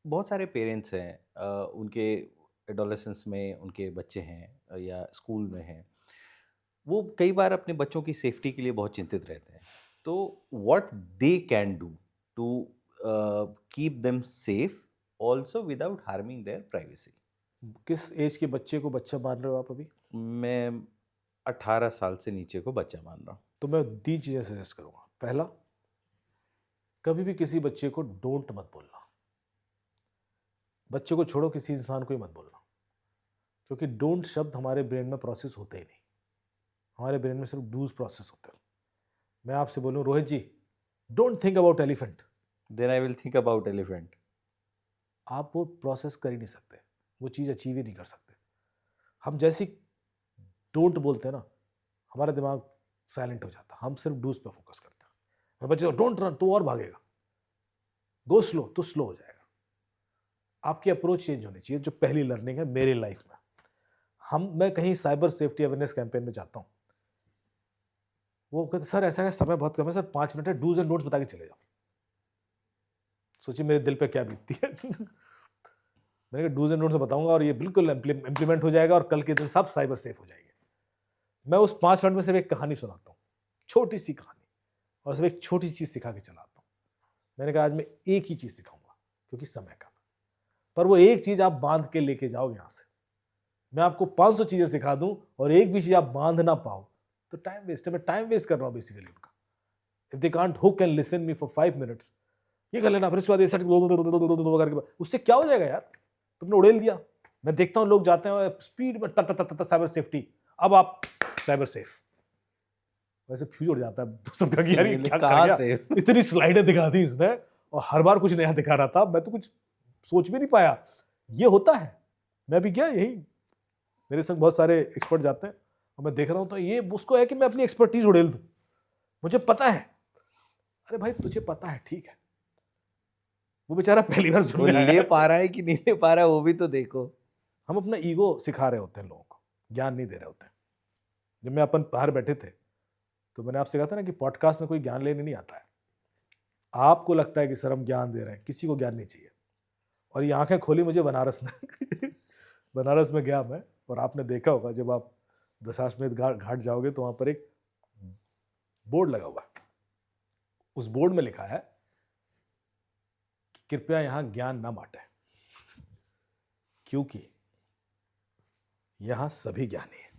बहुत सारे पेरेंट्स हैं, उनके एडोलेसेंस में उनके बच्चे हैं, या स्कूल में हैं। वो कई बार अपने बच्चों की सेफ्टी के लिए बहुत चिंतित रहते हैं। तो what they can do to keep them safe also without harming their privacy. किस एज के बच्चे को बच्चा मान रहे हो आप अभी? मैं 18 साल से नीचे को बच्चा मान रहा हूँ। तो मैं 3 चीज़ें सजेस्ट करूँगा। पहला, कभी भी किसी बच्चे को डोंट मत बोलना। बच्चे को छोड़ो, किसी इंसान को ही मत बोलना। क्योंकि डोंट शब्द हमारे ब्रेन में प्रोसेस होते ही नहीं। हमारे ब्रेन में सिर्फ डूज़ प्रोसेस होते हैं। मैं आपसे बोलूँ, Rohit ji, don't think about elephant. Then I will think about elephant. आप वो प्रोसेस कर ही नहीं सकते। वो चीज़ अचीव ही नहीं कर सकते। हम जैसे ही डोंट बोलते हैं ना, हमारा दिमाग साइलेंट हो जाता है। हम सिर्फ डूज़ पे फोकस करते हैं। और बच्चे को डोंट रन, तो और भागेगा। गो स्लो, तो स्लो हो जाएगा। आपकी अप्रोच चेंज होनी चाहिए, जो पहली लर्निंग है मेरी लाइफ में। मैं कहीं साइबर सेफ्टी अवेयरनेस कैंपेन में जाता हूँ। वो कहते, सर ऐसा है, समय बहुत कम है सर, 5 मिनट है, डूज़ एंड डोंट्स बता के चले जाओ। सोचिए मेरे दिल पे क्या बीतती है। मैंने कहा डूज़ एंड डोंट्स बताऊंगा और ये बिल्कुल इम्प्लीमेंट हो जाएगा और कल के दिन सब साइबर सेफ हो जाएंगे। मैं उस 5 मिनट में सिर्फ एक कहानी सुनाता हूँ, छोटी सी कहानी, और सिर्फ एक छोटी सी चीज़ सिखा के चलाता हूँ। मैंने कहा आज मैं एक ही चीज़ सिखाऊंगा, क्योंकि समय कम है। पर वो एक चीज़ आप बांध के लेके जाओगे यहाँ से। मैं आपको 500 चीज़ें सिखा दूँ और एक भी चीज़ आप बांध ना पाओ, तो टाइम वेस्ट है। मैं टाइम वेस्ट कर रहा हूँ बेसिकली उनका। If they can't hook and listen me for 5 minutes, ये कर लेना, फिर इसके बाद ये सेट करके, उससे क्या हो जाएगा यार? तुमने उड़ेल दिया। मैं देखता हूँ लोग जाते हैं स्पीड में, साइबर सेफ्टी, अब आप साइबर सेफ। वैसे फ्यूज उड़ जाता है सबका कि यार ये रियली क्या कर कहाँ गया? से? इतनी स्लाइडें दिखा दी इसने और हर बार कुछ नया दिखा रहा था। मैं तो कुछ सोच भी नहीं पाया। ये होता है। मैं भी क्या यही, मेरे संग बहुत सारे एक्सपर्ट जाते हैं और मैं देख रहा हूँ, तो ये उसको है कि मैं अपनी एक्सपर्टीज उड़ेल दूं। मुझे पता है। अरे भाई तुझे पता है, ठीक है। वो बेचारा पहली बार सुन वो रहा ले है। पा रहा है कि नहीं ले पा रहा है, वो भी तो देखो। हम अपना ईगो सिखा रहे होते हैं लोगों को, ज्ञान नहीं दे रहे होते हैं। जब मैं अपन बाहर बैठे थे, तो मैंने आपसे कहा था ना कि पॉडकास्ट में कोई ज्ञान लेने नहीं आता है। आपको लगता है कि सर हम ज्ञान दे रहे हैं, किसी को ज्ञान नहीं चाहिए। और ये आंखें खोली मुझे बनारस ने। बनारस में गया मैं, और आपने देखा होगा जब आप दशाश्वमेध घाट घाट जाओगे तो वहां पर एक बोर्ड लगा हुआ है। उस बोर्ड में लिखा है कि कृपया यहां ज्ञान ना बांटें, क्योंकि यहां सभी ज्ञानी हैं।